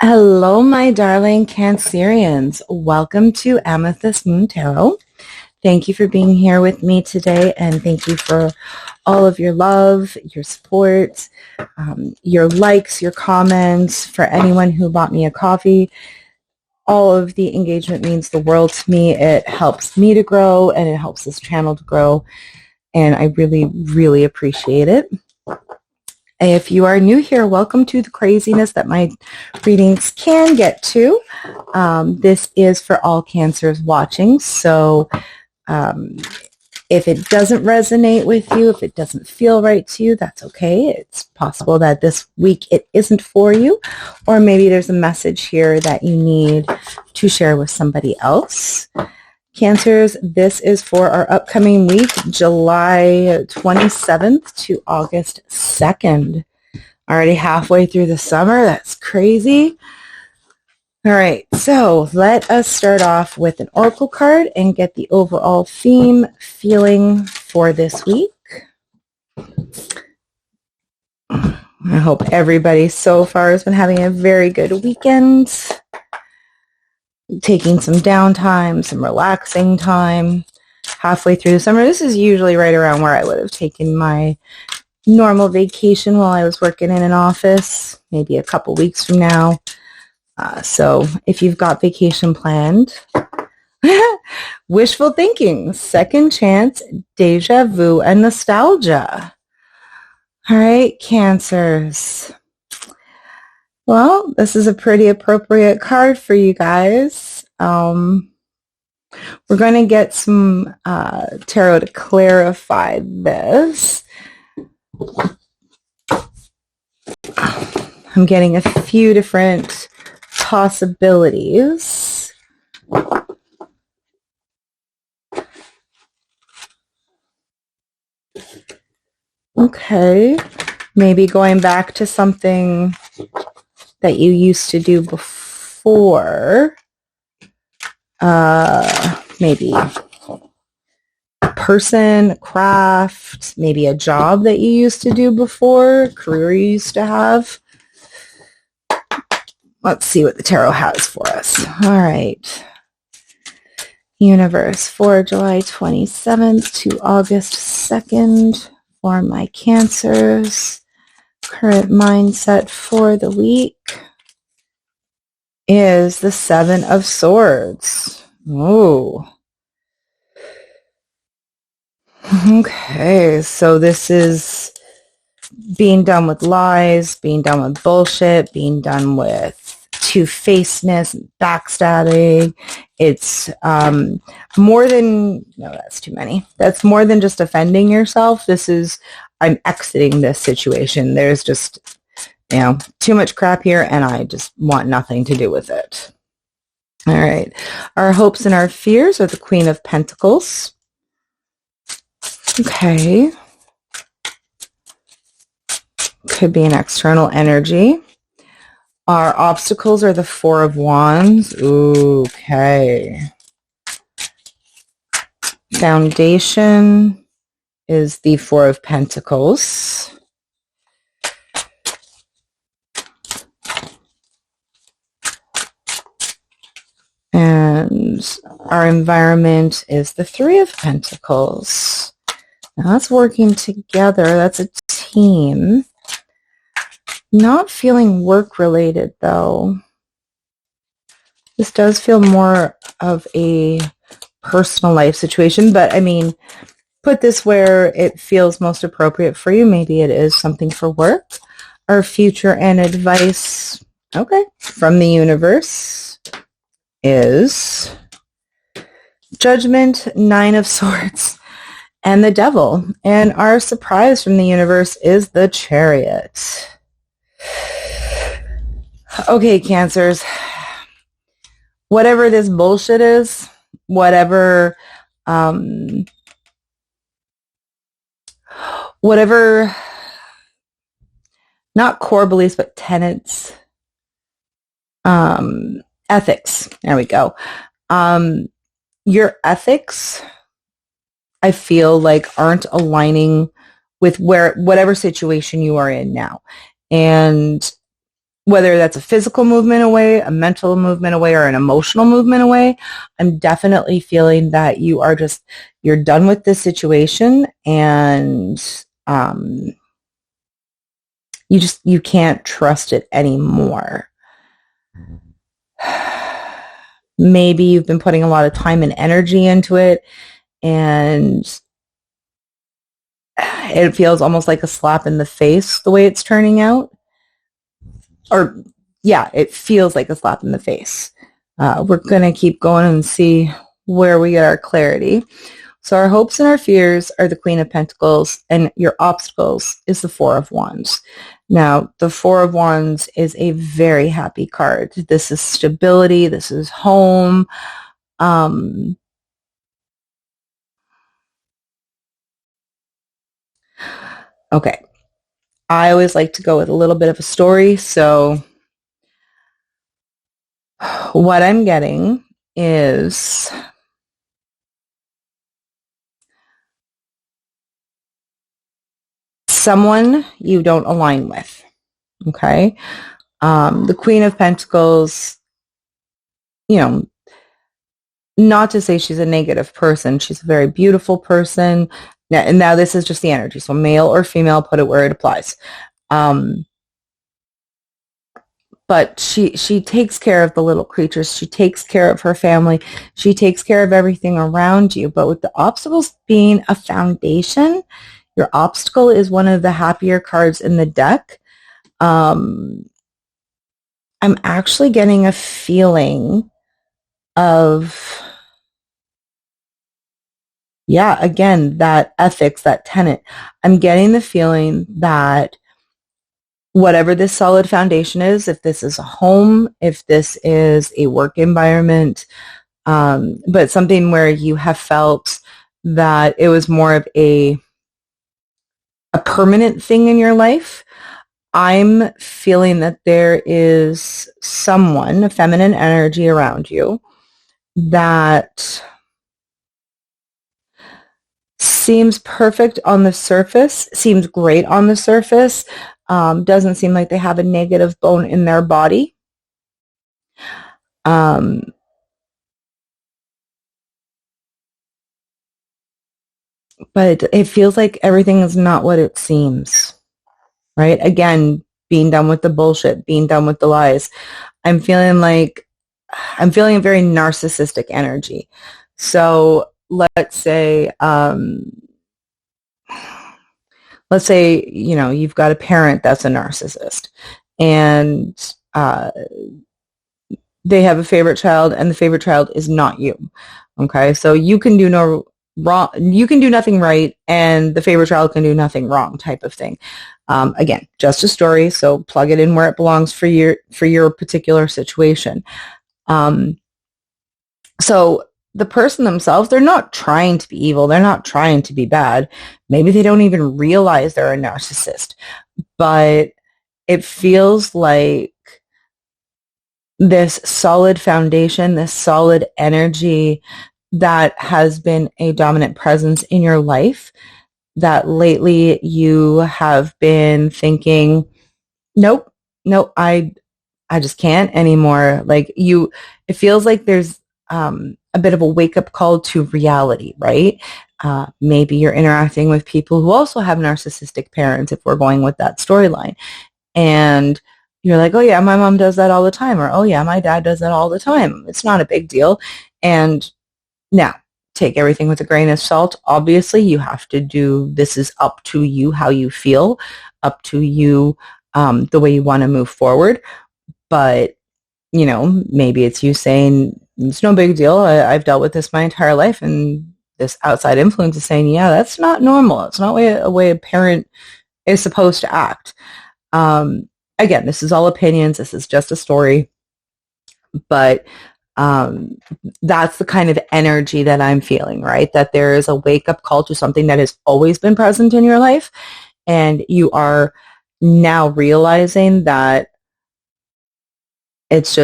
Hello, my darling Cancerians. Welcome to Amethyst Moon Tarot. Thank you for being here with me today, and thank you for all of your love, your support, your likes, your comments. For anyone who bought me a coffee, all of the engagement means the world to me. It helps me to grow, and it helps this channel to grow, and I really, really appreciate it. If you are new here, welcome to the craziness that my readings can get to. This is for all Cancers watching, so if it doesn't resonate with you, if it doesn't feel right to you, that's okay. It's possible that this week it isn't for you, or maybe there's a message here that you need to share with somebody else. Cancers, this is for our upcoming week, July 27th to August 2nd. Already halfway through the summer. That's crazy. All right, so let us start off with an oracle card and get the overall theme feeling for this week. I hope everybody so far has been having a very good weekend. Taking some downtime, some relaxing time halfway through the summer. This is usually right around where I would have taken my normal vacation while I was working in an office, maybe a couple weeks from now. So if you've got vacation planned, wishful thinking, second chance, deja vu, and nostalgia. All right, Cancers. Well, this is a pretty appropriate card for you guys. We're going to get some tarot to clarify this. I'm getting a few different possibilities. Okay, maybe going back to something that you used to do before. Maybe a person, a craft, maybe a job that you used to do before, a career you used to have. Let's see what the tarot has for us. All right. Universe for July 27th to August 2nd for my Cancers. Current mindset for the week is the Seven of Swords. Oh. Okay, so this is being done with lies, being done with bullshit, being done with two-facedness, backstabbing. It's more than, no, that's too many. That's more than just offending yourself. This is, I'm exiting this situation. There's just, too much crap here, and I just want nothing to do with it. All right. Our hopes and our fears are the Queen of Pentacles. Okay. Could be an external energy. Our obstacles are the Four of Wands. Okay. Foundation is the Four of Pentacles. And our environment is the Three of Pentacles. Now that's working together. That's a team. Not feeling work-related, though. This does feel more of a personal life situation, but I mean, put this where it feels most appropriate for you. Maybe it is something for work. Our future and advice, okay, from the universe is Judgment, Nine of Swords, and the Devil. And our surprise from the universe is the Chariot. Okay, Cancers. Whatever this bullshit is, whatever not core beliefs, but tenets, ethics. There we go. Your ethics, I feel like, aren't aligning with whatever situation you are in now. And whether that's a physical movement away, a mental movement away, or an emotional movement away, I'm definitely feeling that you're done with this situation, and you can't trust it anymore. Maybe you've been putting a lot of time and energy into it, and it feels almost like a slap in the face the way it's turning out. Or, yeah, it feels like a slap in the face. We're going to keep going and see where we get our clarity. So our hopes and our fears are the Queen of Pentacles, and your obstacles is the Four of Wands. Now, the Four of Wands is a very happy card. This is stability. This is home. Okay. I always like to go with a little bit of a story. So what I'm getting is someone you don't align with. Okay. The Queen of Pentacles, not to say she's a negative person. She's a very beautiful person. Now this is just the energy. So male or female, put it where it applies. But she takes care of the little creatures. She takes care of her family. She takes care of everything around you. But with the obstacles being a foundation, your obstacle is one of the happier cards in the deck. I'm actually getting a feeling of, again, that ethics, that tenet. I'm getting the feeling that whatever this solid foundation is, if this is a home, if this is a work environment, but something where you have felt that it was more of a permanent thing in your life, I'm feeling that there is someone, a feminine energy around you that seems perfect on the surface, seems great on the surface, doesn't seem like they have a negative bone in their body. But it feels like everything is not what it seems, right? Again, being done with the bullshit, being done with the lies. I'm feeling a very narcissistic energy. So let's say, you've got a parent that's a narcissist, and they have a favorite child, and the favorite child is not you. Okay, so you can do no wrong, you can do nothing right, and the favorite child can do nothing wrong, type of thing. Again, just a story, so plug it in where it belongs for your particular situation. So the person themselves, they're not trying to be evil. They're not trying to be bad. Maybe they don't even realize they're a narcissist. But it feels like this solid foundation, this solid energy that has been a dominant presence in your life, that lately you have been thinking, nope, I just can't anymore. Like it feels like there's a bit of a wake-up call to reality, right? Maybe you're interacting with people who also have narcissistic parents, if we're going with that storyline. And you're like, oh yeah, my mom does that all the time. Or, oh yeah, my dad does that all the time. It's not a big deal. And now, take everything with a grain of salt. Obviously, you have to this is up to you how you feel, up to you the way you want to move forward. But, maybe it's you saying, it's no big deal. I've dealt with this my entire life. And this outside influence is saying, yeah, that's not normal. It's not a way a parent is supposed to act. Again, this is all opinions. This is just a story. But that's the kind of energy that I'm feeling, right? That there is a wake-up call to something that has always been present in your life. And you are now realizing that it's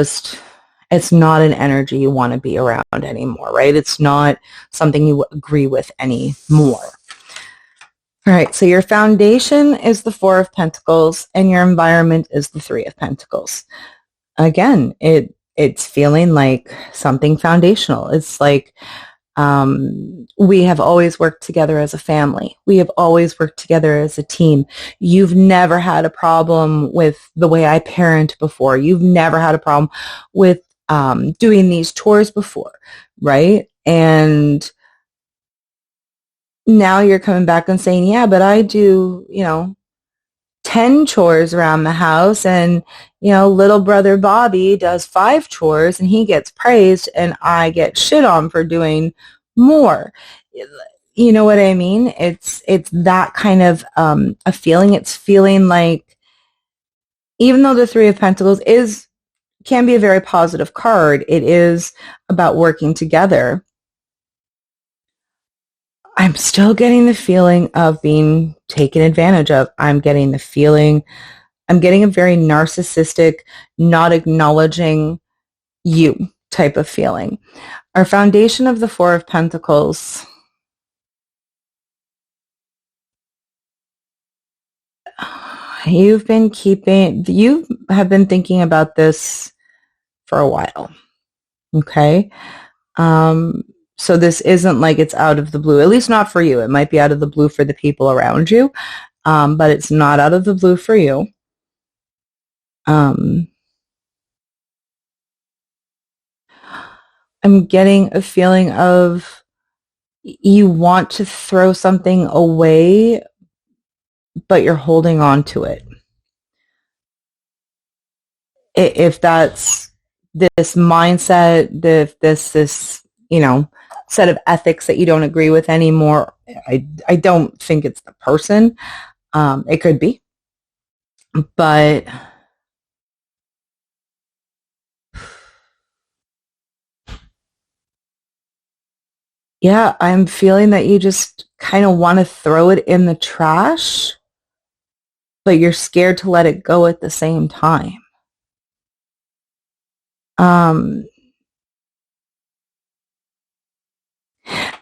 not an energy you want to be around anymore, right? It's not something you agree with anymore. All right, so your foundation is the Four of Pentacles and your environment is the Three of Pentacles. Again, it's feeling like something foundational. It's like we have always worked together as a family. We have always worked together as a team. You've never had a problem with the way I parent before. You've never had a problem with doing these chores before, right? And now you're coming back and saying, yeah, but I do, 10 chores around the house and, little brother Bobby does 5 chores and he gets praised and I get shit on for doing more. You know what I mean? It's that kind of a feeling. It's feeling like even though the Three of Pentacles can be a very positive card, it is about working together. I'm still getting the feeling of being taken advantage of. I'm getting a very narcissistic, not acknowledging you type of feeling. Our foundation of the Four of Pentacles. You have been thinking about this for a while. Okay. So this isn't like it's out of the blue, at least not for you. It might be out of the blue for the people around you, but it's not out of the blue for you. I'm getting a feeling of you want to throw something away, but you're holding on to it. If that's this mindset, this set of ethics that you don't agree with anymore, I don't think it's the person. It could be, but yeah, I'm feeling that you just kind of want to throw it in the trash, but you're scared to let it go at the same time.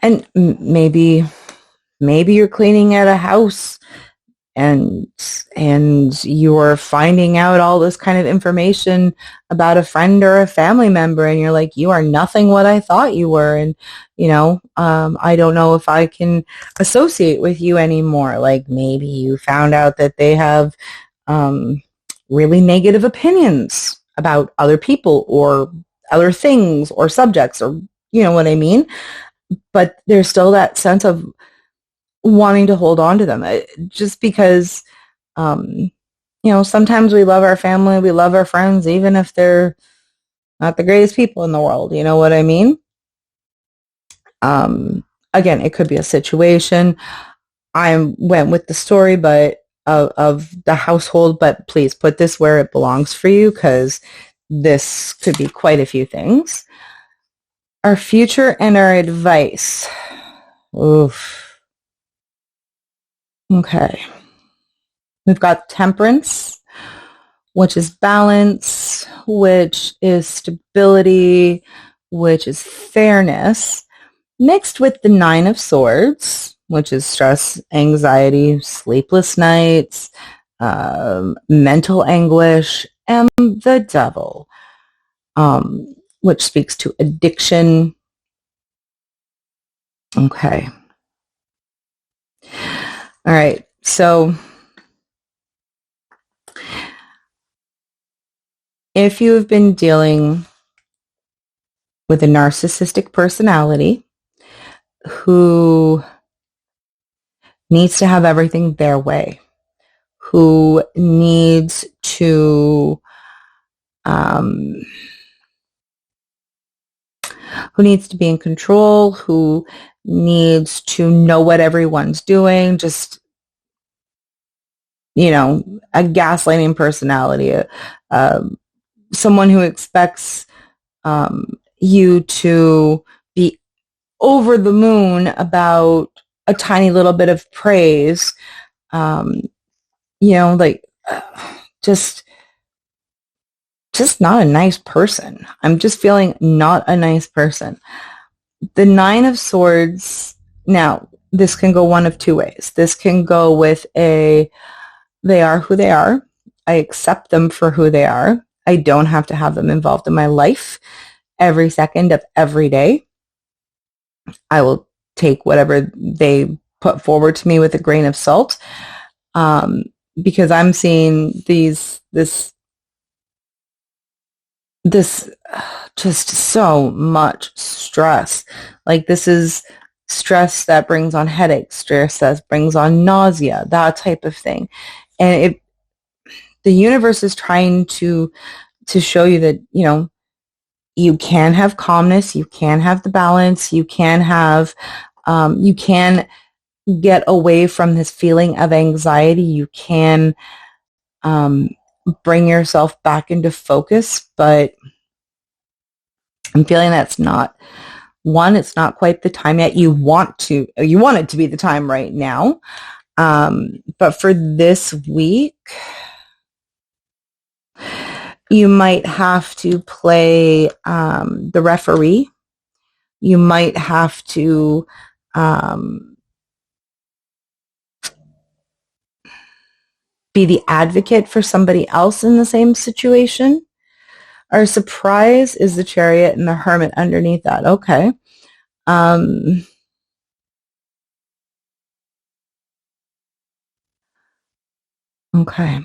And maybe you're cleaning at a house and you're finding out all this kind of information about a friend or a family member and you're like, you are nothing what I thought you were. And, I don't know if I can associate with you anymore. Like maybe you found out that they have really negative opinions about other people or other things or subjects or, you know what I mean? But there's still that sense of wanting to hold on to them just because, sometimes we love our family, we love our friends, even if they're not the greatest people in the world. You know what I mean? Again, it could be a situation. I went with the story, but of the household, but please put this where it belongs for you because this could be quite a few things. Our future and our advice. Oof. Okay. We've got Temperance, which is balance, which is stability, which is fairness, mixed with the Nine of Swords, which is stress, anxiety, sleepless nights, mental anguish, and the Devil, which speaks to addiction. Okay. All right. So if you have been dealing with a narcissistic personality who needs to have everything their way, who needs to be in control, who needs to know what everyone's doing, just, a gaslighting personality, someone who expects you to be over the moon about a tiny little bit of praise, just not a nice person. I'm just feeling not a nice person. The Nine of Swords, now, this can go one of two ways. This can go with they are who they are. I accept them for who they are. I don't have to have them involved in my life every second of every day. I will take whatever they put forward to me with a grain of salt, because I'm seeing this just so much stress. Like, this is stress that brings on headaches, stress that brings on nausea, that type of thing. And the universe is trying to show you that, you can have calmness, you can have the balance, you can have, you can get away from this feeling of anxiety, you can bring yourself back into focus. But I'm feeling that's not, it's not quite the time yet. You want it to be the time right now. But for this week, you might have to play the referee. You might have to be the advocate for somebody else in the same situation. Our surprise is the Chariot and the Hermit underneath that. Okay. Okay.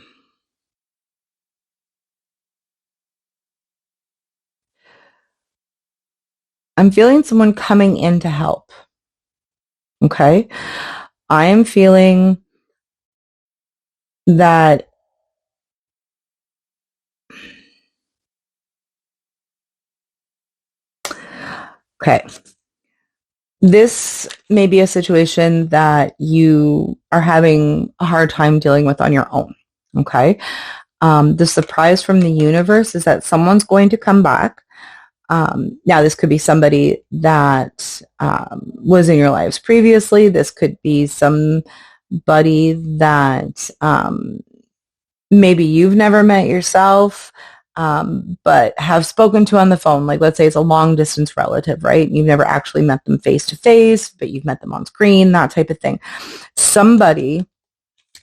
I'm feeling someone coming in to help. Okay. I am feeling that okay. This may be a situation that you are having a hard time dealing with on your own. Okay. The surprise from the universe is that someone's going to come back. Now, this could be somebody that was in your lives previously. This could be somebody that maybe you've never met yourself, but have spoken to on the phone. Like, let's say it's a long distance relative, right? You've never actually met them face to face, but you've met them on screen, that type of thing. Somebody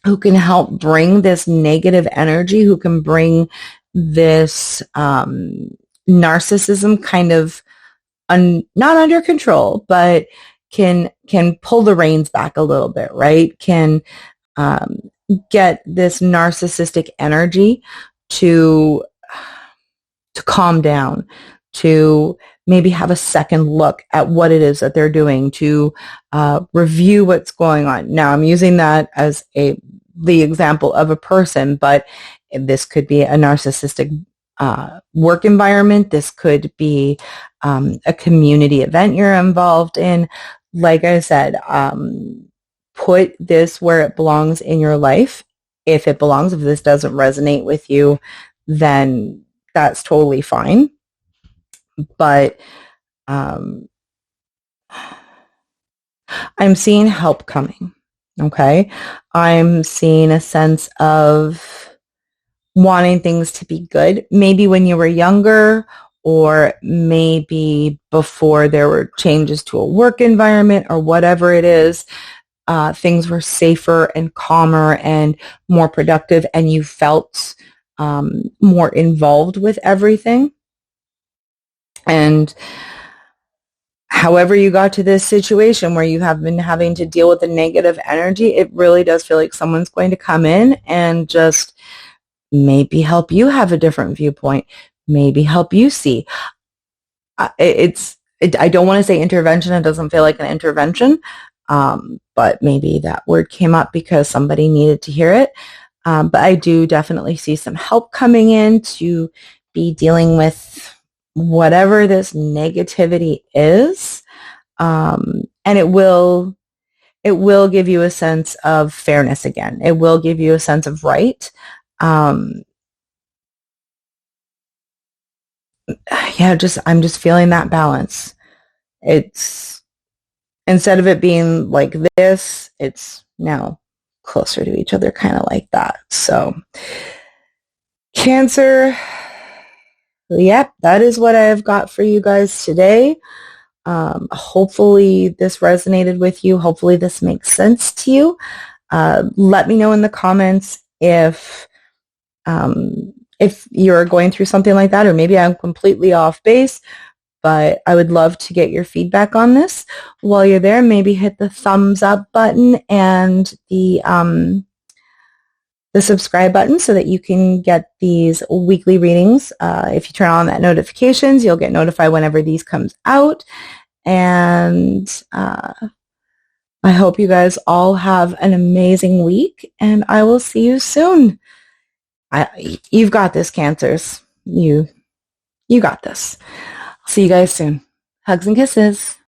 who can help bring this negative energy, who can bring this narcissism kind of not under control, but can pull the reins back a little bit, right? Can get this narcissistic energy to calm down, to maybe have a second look at what it is that they're doing, to review what's going on. Now, I'm using that as the example of a person, but this could be a narcissistic work environment. This could be a community event you're involved in. Like I said, put this where it belongs in your life. If it belongs, if this doesn't resonate with you, then that's totally fine. But I'm seeing help coming. Okay. I'm seeing a sense of wanting things to be good. Maybe when you were younger, or maybe before there were changes to a work environment or whatever it is, things were safer and calmer and more productive, and you felt more involved with everything. And however you got to this situation where you have been having to deal with the negative energy, it really does feel like someone's going to come in and just maybe help you have a different viewpoint, maybe help you see. I don't want to say intervention. It doesn't feel like an intervention, but maybe that word came up because somebody needed to hear it. But I do definitely see some help coming in to be dealing with whatever this negativity is. And it will give you a sense of fairness again. It will give you a sense of right. I'm just feeling that balance. It's, instead of it being like this, it's now closer to each other, kind of like that. So Cancer, yep, that is what I have got for you guys today. Hopefully this resonated with you. Hopefully this makes sense to you. Let me know in the comments if you're going through something like that, or maybe I'm completely off base, but I would love to get your feedback on this. While you're there, maybe hit the thumbs up button and the subscribe button so that you can get these weekly readings. If you turn on that notifications, you'll get notified whenever these comes out. And I hope you guys all have an amazing week, and I will see you soon. You've got this, Cancers. You got this. I'll see you guys soon. Hugs and kisses.